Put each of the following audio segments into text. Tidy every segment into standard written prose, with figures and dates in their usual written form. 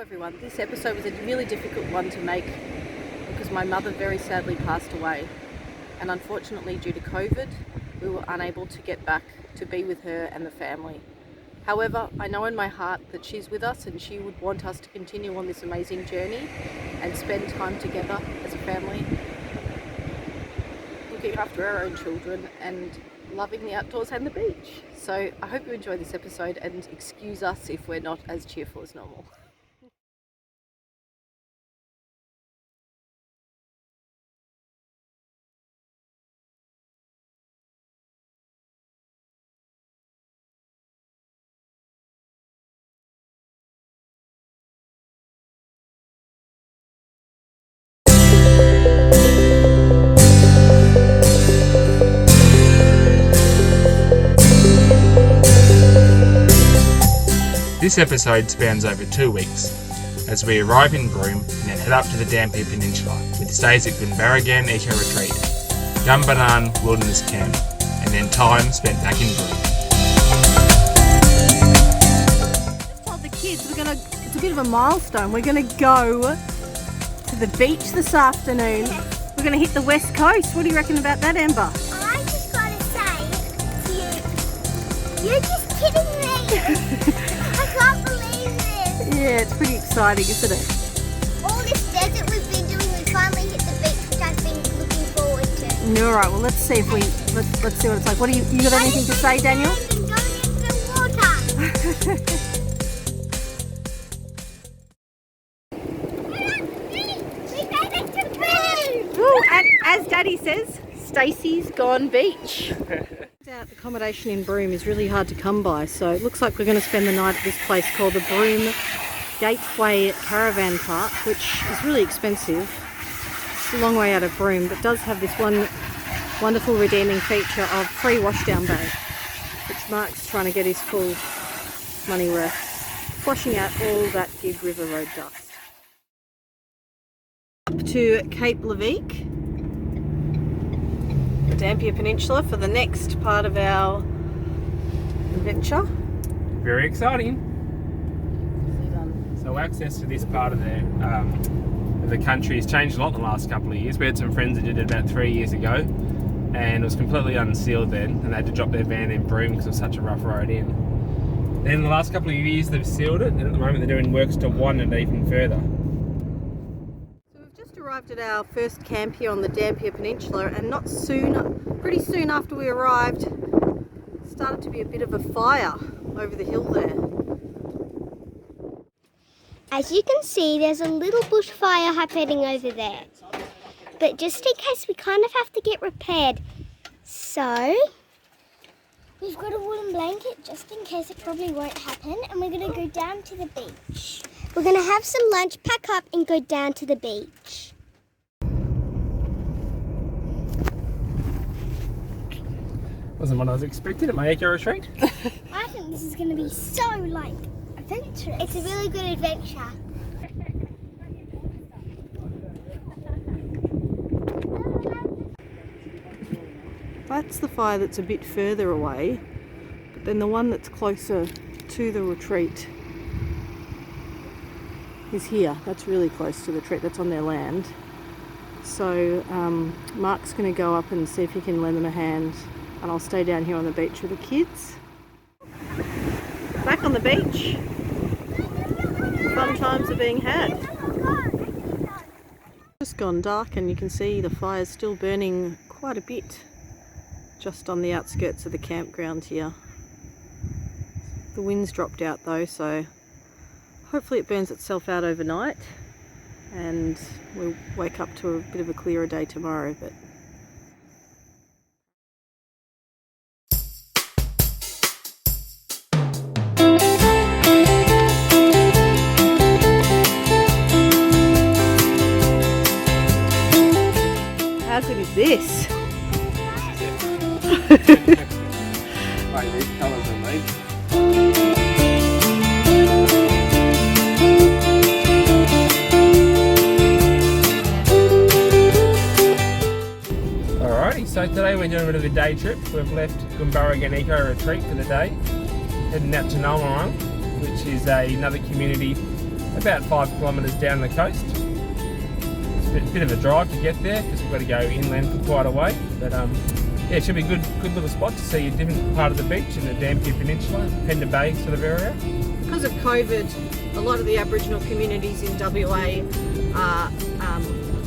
everyone. This episode was a really difficult one to make because my mother very sadly passed away, and unfortunately due to COVID we were unable to get back to be with her and the family. However, I know in my heart that she's with us and she would want us to continue on this amazing journey and spend time together as a family, looking after our own children and loving the outdoors and the beach. So I hope you enjoy this episode and excuse us if we're not as cheerful as normal. This episode spans over 2 weeks as we arrive in Broome and then head up to the Dampier Peninsula with stays at Kimberley Eco Retreat, Gumbanan Wilderness Camp, and then time spent back in Broome. Just told the kids it's a bit of a milestone. We're going to go to the beach this afternoon. We're going to hit the west coast. What do you reckon about that, Amber? I just got to say, you're just kidding me. I can't believe this. Yeah, it's pretty exciting, isn't it? All this desert we've been doing, we finally hit the beach, which I've been looking forward to. All right, well let's see if let's see what it's like. What do you got anything to say, Daniel? I'm going into the water. We made it to Broome. Ooh, and as Daddy says, Stacey's gone beach. Accommodation in Broome is really hard to come by, so it looks like we're going to spend the night at this place called the Broome Gateway Caravan Park, which is really expensive. It's a long way out of Broome, but does have this one wonderful redeeming feature of free washdown bay, which Mark's trying to get his full money worth, washing out all that Gib River Road dust. Up to Cape Leveque, the Dampier Peninsula, for the next part of our adventure. Very exciting. So access to this part of the country has changed a lot in the last couple of years. We had some friends that did it about 3 years ago, and it was completely unsealed then, and they had to drop their van in Broome because it was such a rough road in. Then in the last couple of years they've sealed it, and at the moment they're doing works to widen it even further. Arrived at our first camp here on the Dampier Peninsula, and pretty soon after we arrived, started to be a bit of a fire over the hill there. As you can see, there's a little bushfire happening over there. But just in case, we kind of have to get repaired. So, we've got a woolen blanket just in case. It probably won't happen. And we're going to go down to the beach. We're going to have some lunch, pack up and go down to the beach. Wasn't what I was expecting at my eco retreat. I think this is going to be so, adventurous. It's a really good adventure. That's the fire that's a bit further away, but then the one that's closer to the retreat is here. That's really close to the retreat. That's on their land. So Mark's going to go up and see if he can lend them a hand, and I'll stay down here on the beach with the kids. Back on the beach. Fun times are being had. Just gone dark and you can see the fire's still burning quite a bit just on the outskirts of the campground here. The wind's dropped out though, so hopefully it burns itself out overnight and we'll wake up to a bit of a clearer day tomorrow. But how good is this? Like these colours are amazing. Alrighty, so today we're doing a bit of a day trip. We've left Kimberley Eco Retreat for the day, heading out to Nullarong, which is another community about 5 kilometres down the coast. It's a bit of a drive to get there because we've got to go inland for quite a way. But yeah, it should be a good little spot to see a different part of the beach in the Dampier Peninsula, Pender Bay sort of area. Because of COVID, a lot of the Aboriginal communities in WA are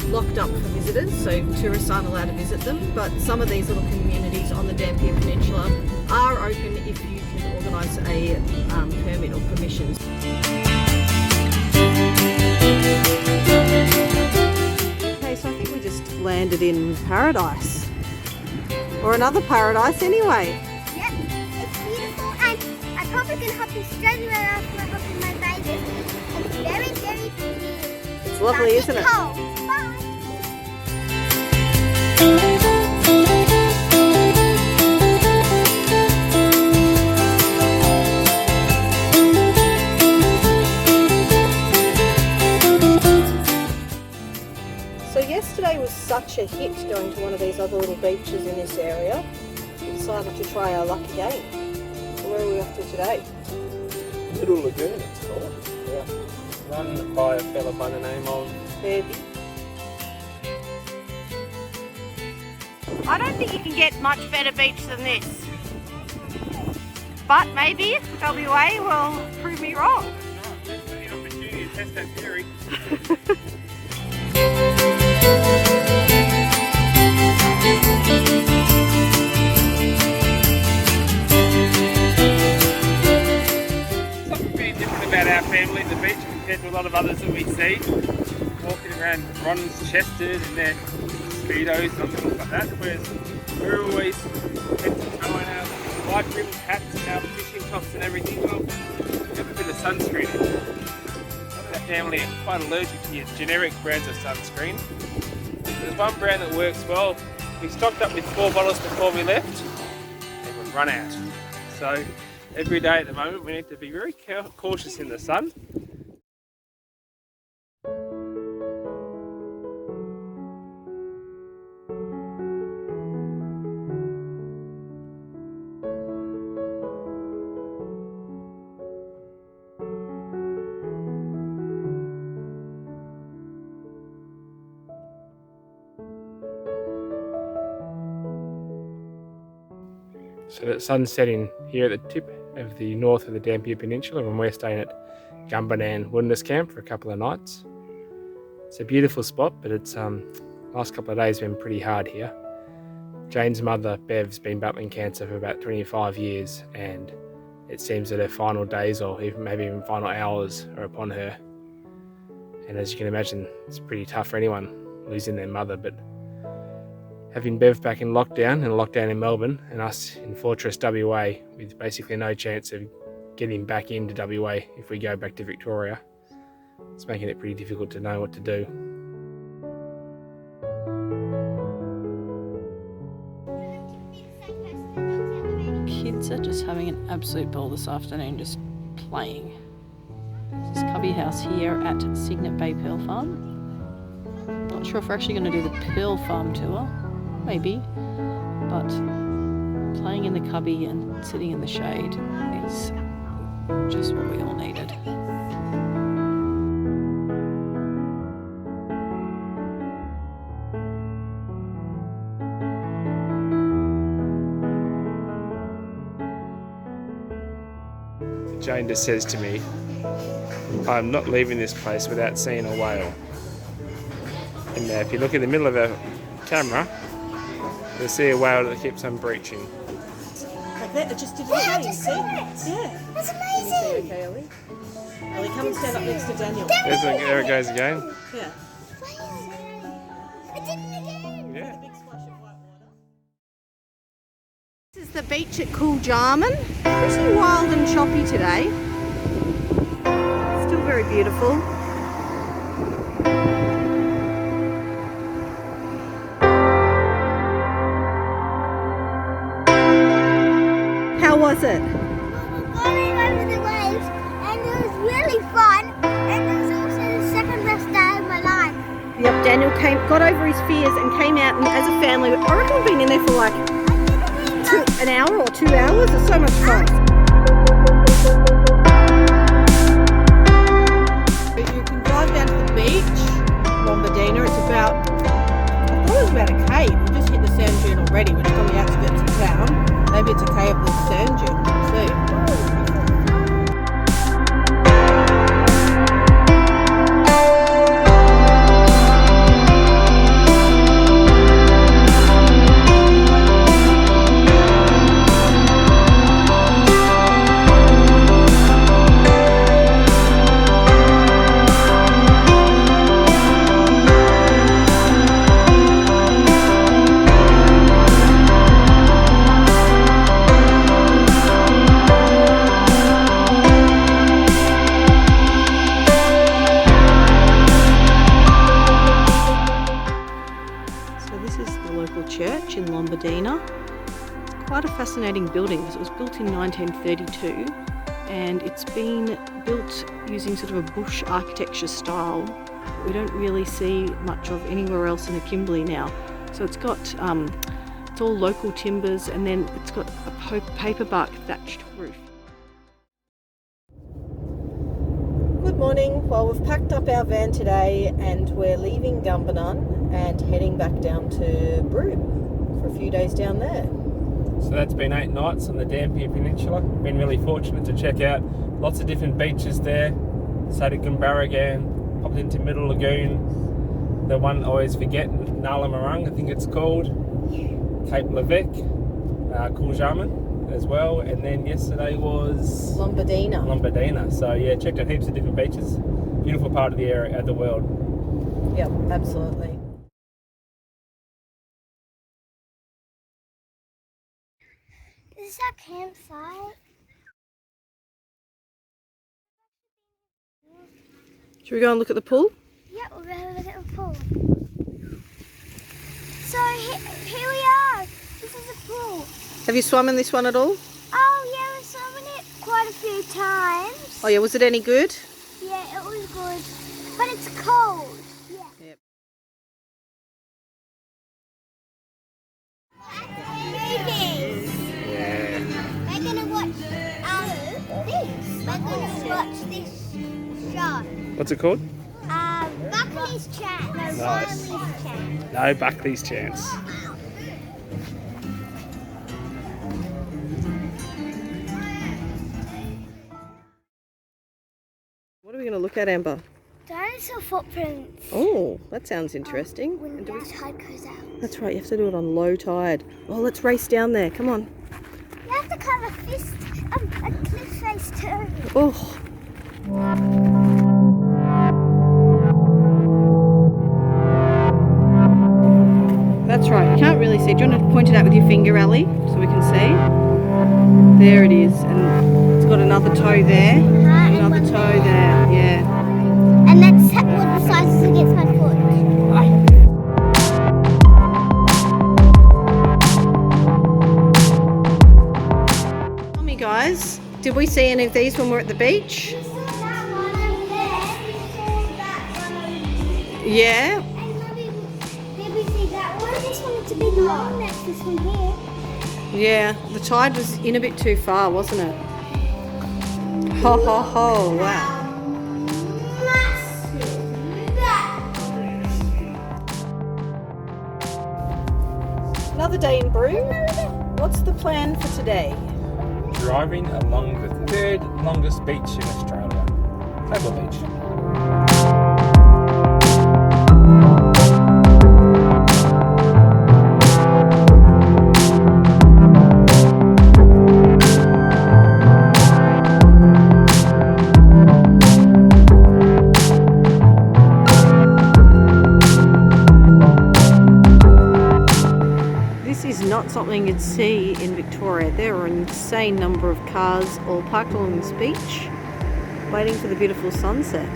locked up for visitors, so tourists aren't allowed to visit them. But some of these little communities on the Dampier Peninsula are open if you can organise a permit or permissions. Okay, so I think we just landed in paradise. Or another paradise anyway. Yep, it's beautiful, and I probably can hop in straight away after I hop in my baby. It's very, very pretty. It's lovely, isn't it? Cold. Bye. So yesterday was such a hit going to one of these other little beaches in this area. We decided to try our luck again. So where are we off to today? Little lagoon, it's called. Yeah. Run by a fella by the name of Baby. I don't think you can get much better beach than this. But maybe WA will prove me wrong. Thanks for the opportunity to test that theory. Something pretty different about our family at the beach compared to a lot of others that we see. Walking around Ron's chested and their speedos and things like that, whereas we're always throwing our wide brimmed hats and our fishing tops and everything. Well, we have a bit of sunscreen. Our family are quite allergic to your generic brands of sunscreen. There's one brand that works well. We stocked up with 4 bottles before we left and we've run out. So every day at the moment we need to be very cautious in the sun. So the sun's setting here at the tip of the north of the Dampier Peninsula, and we're staying at Gumbernan Wilderness Camp for a couple of nights. It's a beautiful spot, but it's last couple of days been pretty hard here. Jane's mother, Bev's, been battling cancer for about 25 years, and it seems that her final days, or even maybe even final hours, are upon her. And as you can imagine, it's pretty tough for anyone losing their mother, but having Bev back in lockdown in Melbourne, and us in Fortress WA with basically no chance of getting back into WA if we go back to Victoria, it's making it pretty difficult to know what to do. Kids are just having an absolute ball this afternoon, just playing. This is Cubby House here at Cygnet Bay Pearl Farm. Not sure if we're actually going to do the Pearl Farm tour. Maybe, but playing in the cubby and sitting in the shade is just what we all needed. Jane just says to me, I'm not leaving this place without seeing a whale. And if you look in the middle of a camera, you'll see a whale that keeps on breaching. Like that, it just did Yeah, I just saw it. Yeah. That's Can amazing. you see okay, Ellie? Ellie, come and stand up next to Daniel. There it goes again. Yeah. I did it again. Yeah. Big splash of white water. This is the beach at Cooljarman. Pretty wild and choppy today. Still very beautiful. How was it? We were going over the waves, and it was really fun. And it was also the second best day of my life. Yep, Daniel got over his fears and came out, and as a family, I reckon we've been in there for like an hour or 2 hours. It's so much fun. Lombardina. It's quite a fascinating building because it was built in 1932 and it's been built using sort of a bush architecture style that we don't really see much of anywhere else in the Kimberley now. So it's got, it's all local timbers, and then it's got a paperbark thatched roof. Good morning. Well, we've packed up our van today and we're leaving Gumbinan and heading back down to Broome for a few days down there. So that's been 8 nights on the Dampier Peninsula. Been really fortunate to check out lots of different beaches there. Stayed at Kimberley, popped into Middle Lagoon, the one I always forget, Nalamarung, I think it's called, Cape Levesque, Cooljaman as well, and then yesterday was Lombardina. So yeah, checked out heaps of different beaches. Beautiful part of the area, of the world. Yep, absolutely. This is our campsite. Should we go and look at the pool? Yeah, we'll go have a look at the pool. So here we are. This is the pool. Have you swum in this one at all? Oh yeah, we've swum in it quite a few times. Oh yeah, was it any good? Yeah, it was good. But it's cold. Yeah. Yep. Yeah. We're gonna watch this. We're gonna watch this show. What's it called? Buckley's Chance. No, Nice. Barley's Chance. No Buckley's Chance. What are we going to look at, Amber? Dinosaur footprints. Oh, that sounds interesting. When And the do we- tide goes out. That's right, you have to do it on low tide. Oh, let's race down there. Come on. You have to cover a cliff face too. Oh. That's right. You can't really see. Do you want to point it out with your finger, Ali, so we can see? There it is. And it's got another toe there. and Another one toe there. Yeah. And that's what the size is against my foot. Tell me, guys, did we see any of these when we were at the beach? We saw that one over there. We saw that one over there. Yeah. And maybe we see that one. This one, it's a big one. That's this one here. Yeah. The tide was in a bit too far, wasn't it? Ho, ho, ho. Wow. Another day in Broome. What's the plan for today? Driving along the 3rd longest beach in Australia, Cable Beach. Not something you'd see in Victoria. There are an insane number of cars all parked along this beach waiting for the beautiful sunset.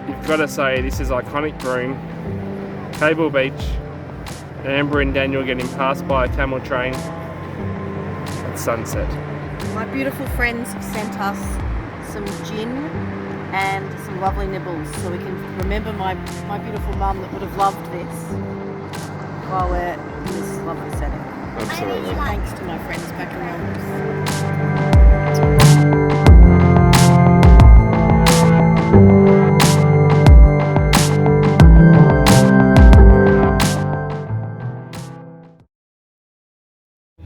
You've got to say, this is iconic Broome, Cable Beach, Amber and Daniel getting passed by a camel train at sunset. My beautiful friends have sent us some gin and some lovely nibbles so we can remember my beautiful mum that would have loved this while we're in this lovely setting. Absolutely. Thanks to my friends back in London.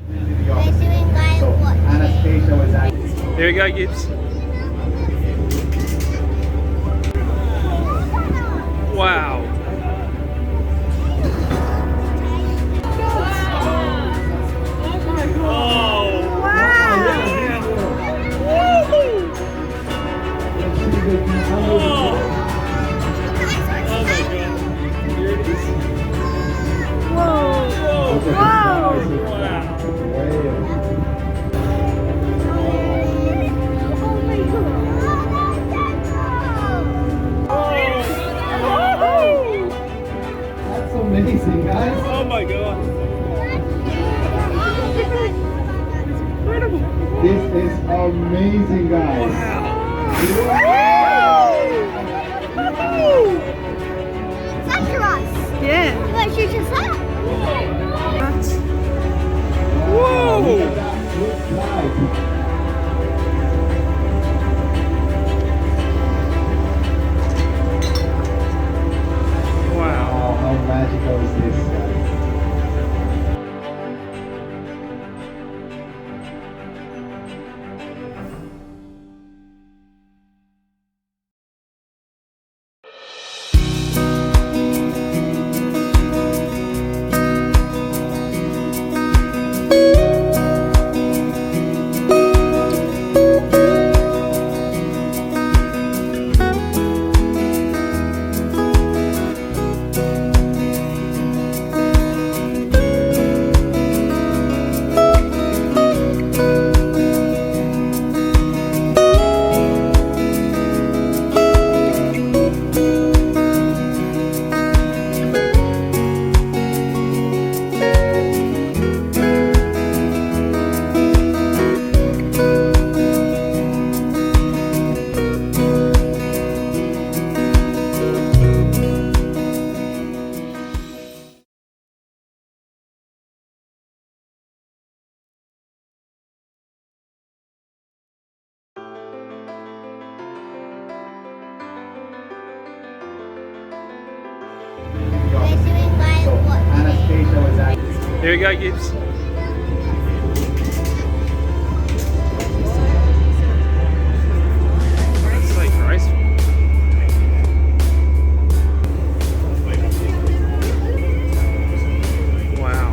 We're doing whale watching. Here we go, Gibbs. Wow. amazing, guys. It's after us. Yeah. What shoot us up? Whoa! Look at that good sight. Wow. Oh, how magical is this, guys? They're doing like what? Anastasia was actually. Here we go, Gibbs. That's so graceful. Wow.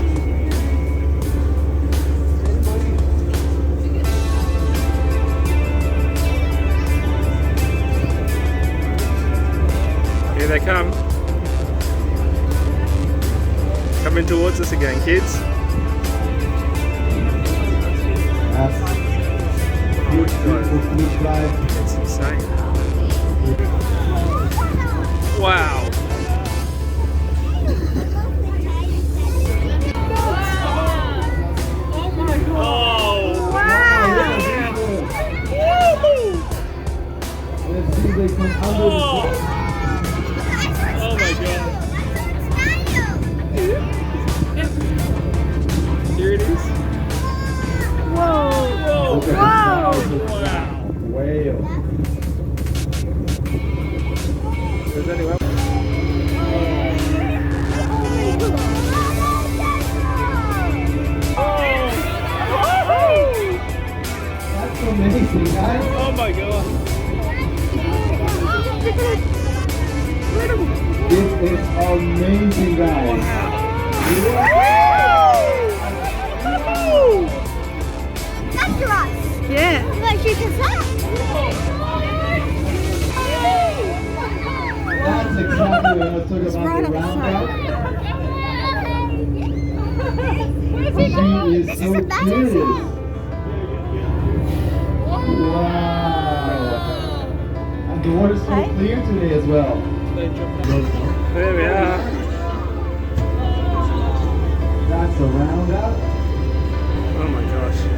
Here they come. Coming towards us again, kids. That's beautiful blue fly. It's insane. Wow. Oh, Let's see if they come under the oh my god. Here it is. Whoa. Whoa. Okay. Wow. whale. There's anyone. That's amazing, guys. Oh my god. This is amazing, guys. After us. Yeah. What shoot us up? That's exactly what I was talking about, right the on the roundabout. Where's it going? She is This so is a battle curious. song. Wow. And the water's so clear today as well. There we are. That's a roundabout. Oh my gosh.